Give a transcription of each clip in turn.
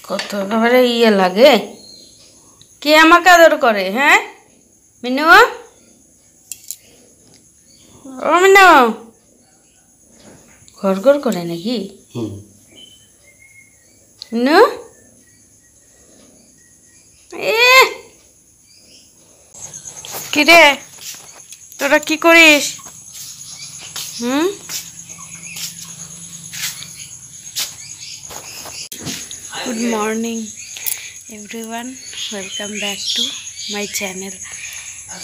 কত একেবারে ইয়ে লাগে। কে আমাকে আদর করে? হ্যাঁ মিনু, ও মিনু, ঘর ঘর করে নাকি? মিনু, কিরে তোরা কি করিস? Good morning everyone, welcome back to my channel.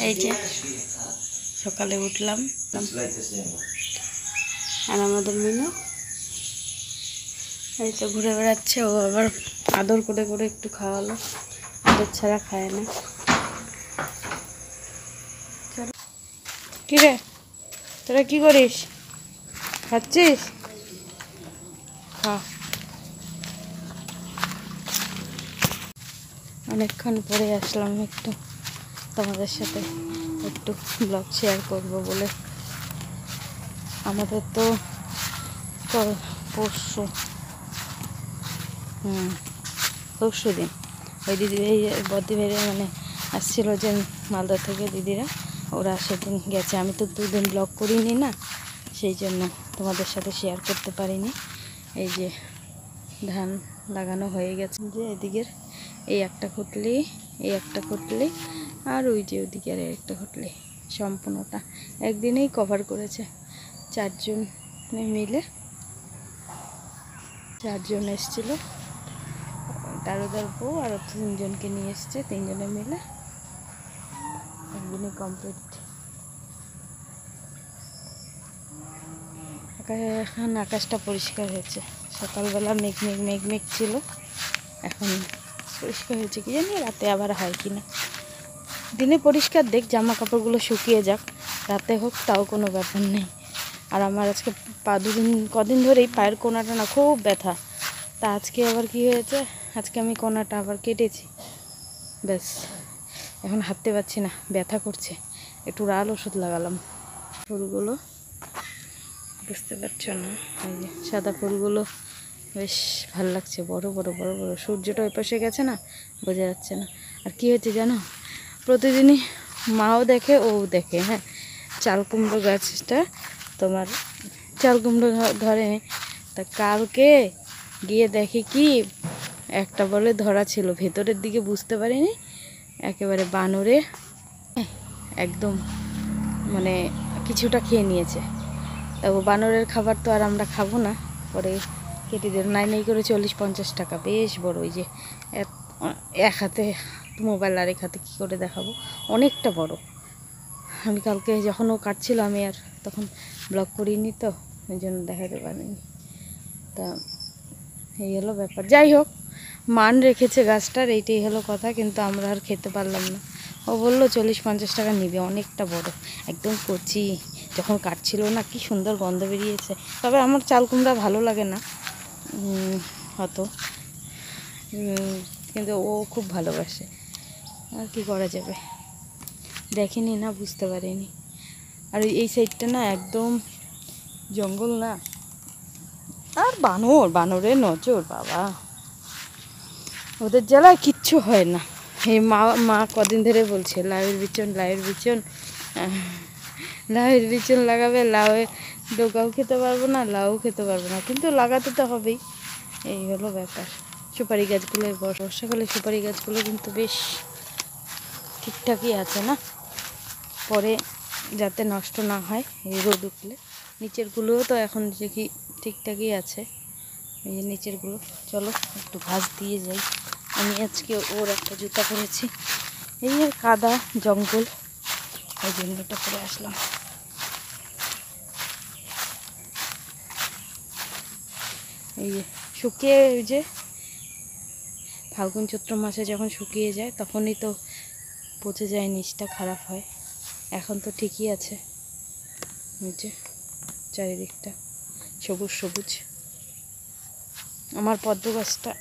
এই যে সকালে উঠলাম আর আমাদের মিনু এই তো ঘুরে বেড়াচ্ছে। ও আবার আদর করে করে একটু খাওয়ালো, আদর ছাড়া খায় না। কিরে তোরা কি করিস? খাচ্ছিস? খা। অনেকক্ষণ পরে আসলাম একটু তোমাদের সাথে একটু ব্লগ শেয়ার করব বলে। আমাদের তো পরশু দিন ওই দিদিভাই বদ্দিভাইরা মানে আসছিল যে মালদা থেকে দিদিরা, ওরা সেদিন গেছে। আমি তো 2 দিন ব্লগ করিনি না, সেই জন্য তোমাদের সাথে শেয়ার করতে পারিনি। এই যে ধান লাগানো হয়ে গেছে, যে এদিকের এই একটা খুঁটলি, এই একটা খুঁটলি, আর ওই যে ওইদিকে আর একটা খুঁটলি, সম্পূর্ণটা একদিনেই কভার করেছে। 4 জন মিলে 4 জন এসেছিলো, দারোদার বউ আর 3 জনকে নিয়ে এসছে, 3 জনে মিলে একদিনই কমপ্লিট। এখন আকাশটা পরিষ্কার হয়েছে, সকালবেলা মেঘ মেঘ মেঘ মেঘ ছিল, এখন পরিষ্কার হয়েছে। কি জানি রাতে আবার হয় কি না। দিনে পরিষ্কার দেখ, জামা কাপড়গুলো শুকিয়ে যাক, রাতে হোক তাও কোনো ব্যাপার নেই। আর আমার আজকে কদিন ধরেই পায়ের কোনাটা না খুব ব্যথা। তা আজকে আবার কি হয়েছে, আজকে আমি কোনাটা আবার কেটেছি, ব্যাস এখন হাঁটতে পারছি না, ব্যথা করছে। একটু রাল ওষুধ লাগালাম। ফুলগুলো বুঝতে পারছো না, এই যে সাদা ফুলগুলো বেশ ভালো লাগছে, বড় বড় বড় বড়। সূর্যটা ওই পাশে গেছে না, বোঝা যাচ্ছে না। আর কি হয়েছে জানো, প্রতিদিনই মাও দেখে ও দেখে, হ্যাঁ চাল কুমড়ো গাছটা তোমার চাল কুমড়ো ধরে। তা কালকে গিয়ে দেখে কি একটা বলে ধরা ছিল, ভেতরের দিকে বুঝতে পারিনি, একেবারে বানরে একদম মানে কিছুটা খেয়ে নিয়েছে। তা ও বানরের খাবার তো আর আমরা খাবো না, পরে কেটে দিল। নাই করে 40-50 টাকা, বেশ বড়। ওই যে এক হাতে মোবাইল আর এক হাতে কী করে দেখাবো, অনেকটা বড়। আমি কালকে যখন ও কাটছিল আমি আর তখন ব্লগ করিনি, তো ওই জন্য দেখাতে পারিনি। তা এই হলো ব্যাপার। যাই হোক, মান রেখেছে গাছটার, এইটাই হলো কথা। কিন্তু আমরা আর খেতে পারলাম না। ও বললো 40-50 টাকা নিবে, অনেকটা বড়, একদম কচি। যখন কাটছিল না কি সুন্দর গন্ধ বেরিয়েছে। তবে আমার চাল কুমড়া ভালো লাগে না হয়তো, কিন্তু ও খুব ভালোবাসে, আর কি করা যাবে। দেখিনি না, বুঝতে পারিনি। আর এই সাইডটা না একদম জঙ্গল না, আর বানরের নজর বাবা, ওদের জ্বালায় কিচ্ছু হয় না। এই মা কদিন ধরে বলছে লাউয়ের বিচন লাগাবে, লাউয়ের ডোকাও খেতে পারবো না, লাউ খেতে পারবো না, কিন্তু লাগাতে তো হবেই। এই হলো ব্যাপার। সুপারি গাছগুলো বর্ষাকালে সুপারি গাছগুলো কিন্তু বেশ ঠিকঠাকই আছে না, পরে যাতে নষ্ট না হয় এই রোদ উঠলে। নিচেরগুলোও তো এখন দেখি ঠিকঠাকই আছে, এই যে নিচেরগুলো। চলো একটু ঘাস দিয়ে যাই। আমি আজকে ওর একটা জুতা পরেছি, এই আর কাদা জঙ্গল, ওই জন্য এটা পরে আসলাম। এই যে শুকিয়ে, ওই যে ফাল্গুন চৈত্র মাসে যখন শুকিয়ে যায় তখনই তো পচে যায়, নিচটা খারাপ হয়। এখন তো ঠিকই আছে, এই যে চারিদিকটা সবুজ সবুজ। আমার পদ্ম গাছটা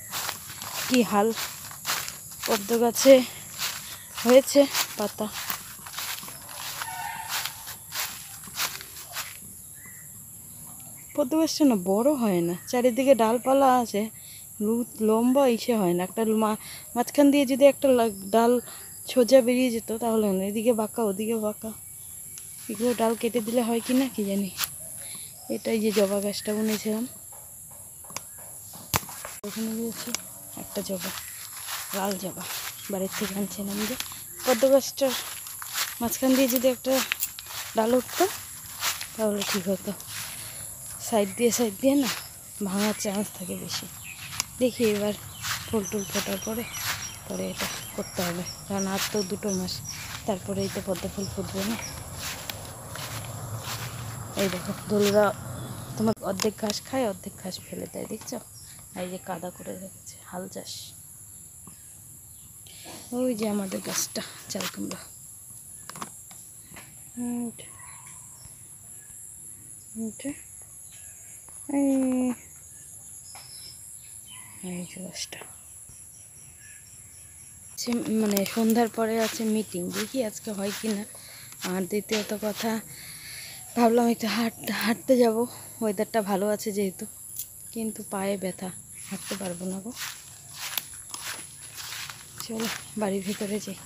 কি হাল, পদ্ম গাছে হয়েছে পাতা, পদ্ম গাছটা না বড় হয় না, চারিদিকে ডালপালা আছে, লম্বা ইসে হয় না। একটা মাঝখান দিয়ে যদি একটা ডাল সোজা বেরিয়ে যেত তাহলে না, এদিকে বাঁকা ওদিকে বাঁকা, এগুলো ডাল কেটে দিলে হয় কি না কি জানি। এটাই যে জবা গাছটা বুনেছিলাম, ওখানে গিয়েছি একটা জবা, লাল জবা বাড়ির থেকে আনছিলাম। যে পদ্ম গাছটার মাঝখান দিয়ে যদি একটা ডাল উঠতো তাহলে ঠিক হতো, সাইড দিয়ে না ভাঙার চান্স থাকে বেশি। দেখি এবার ফুল টুল ফোটার পরে এটা করতে হবে, কারণ আর তো 2 মাস, তারপরেই তো পদ্ম ফুল ফুটবে না। এই দেখো দোলরা তোমার অর্ধেক ঘাস খায়, অর্ধেক ঘাস ফেলে দেয়, দেখছো? এই যে কাদা করে রেখেছে, হাল চাষ। ওই যে আমাদের গাছটা চাল কুমড়া, এই যে গাছটা মানে সন্ধ্যার পরে আছে মিটিং, দেখি আজকে হয় কি না। আর দ্বিতীয়ত কথা, ভাবলাম একটু হাঁটতে যাব, ওয়েদারটা ভালো আছে যেহেতু, কিন্তু পায়ে ব্যথা, হাঁটতে পারবো না গো। চলো বাড়ির ভিতরে যাই।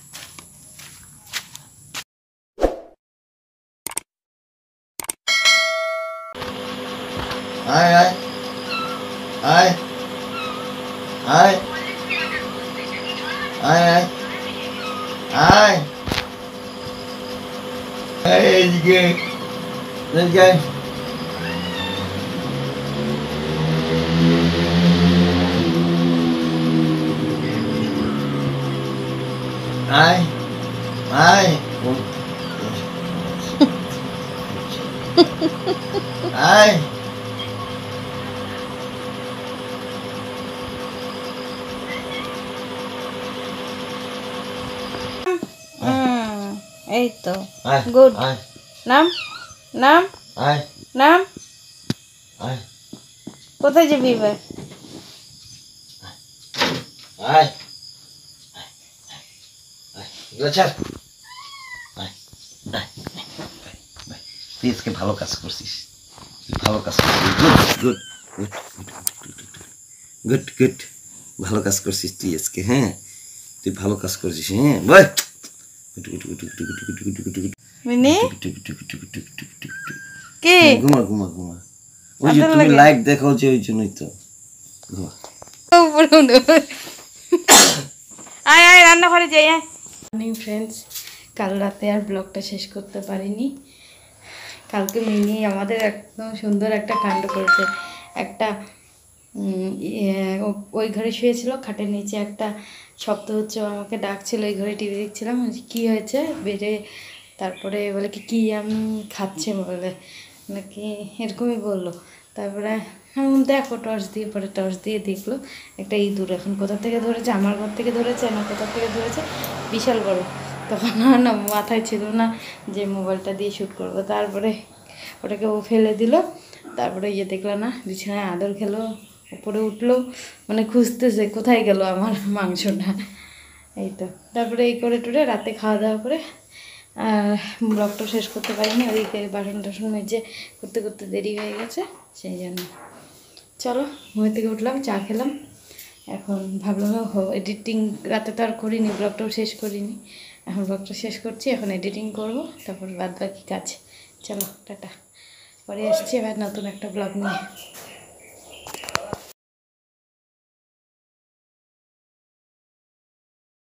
আয় আয় আয় আয় আয় আয় আয় এদিকে এদিকে আয় আয় আয় এই তো আয় গুড। আয় নাম নাম আয় নাম, আয় কোথায় যাবি এবার? আয় আয় আয় আয় তুই আজকে ভালো কাজ করছিস, ভালো কাজ করছিস, গুড গুড গুড গুড, ভালো কাজ করছিস তুই আজকে। হ্যাঁ তুই ভালো কাজ করছিস, হ্যাঁ বল। মিনি কি ঘুমা ঘুমা ঘুমা, ওই যে তুমি লাইট দেখাও যে, ওই জন্যই তো ঘুমা। আয় আয় রান্নাঘরে যাই। মর্নিং ফ্রেন্ডস, কাল রাতে আর ব্লগটা শেষ করতে পারিনি। কালকে মিনি আমাদের একদম সুন্দর একটা কাণ্ড করেছে। একটা ওই ঘরে শুয়েছিল, খাটের নিচে একটা শব্দ হচ্ছে, আমাকে ডাকছিল, ওই ঘরে টিভি দেখছিলাম, কি হয়েছে বেড়ে, তারপরে বলে কি আমি খাচ্ছে বলে নাকি এরকমই বললো। তারপরে আমি দেখো টর্চ দিয়ে, পরে টর্চ দিয়ে দেখলো একটা ইঁদুর, এখন কোথা থেকে ধরেছে, আমার ঘর থেকে ধরেছে না কোথা থেকে ধরেছে, বিশাল বড়। তখন আর না মাথায় ছিল না যে মোবাইলটা দিয়ে শ্যুট করবো। তারপরে ওটাকে ও ফেলে দিল। তারপরে দেখলো না, বিছানায় আদর খেলো, উপরে উঠলো, মানে খুঁজতেছে কোথায় গেল আমার মাংসটা। এই তো তারপরে এই করে টুরে রাতে খাওয়া দাওয়া করে আর ব্লগটা শেষ করতে পারিনি, ওইদিকে বাসন টাসন মেজে করতে করতে দেরি হয়ে গেছে, সেই জন্য। চলো ঘুম থেকে উঠলাম, চা খেলাম, এখন ভাবলাম এডিটিং রাতে তো আর করিনি, ব্লগটাও শেষ করিনি, এখন ব্লগটা শেষ করছি, এখন এডিটিং করব, তারপর বাদ বাকি কাজ। চলো টাটা, পরে আসছি এবার নতুন একটা ব্লগ নিয়ে।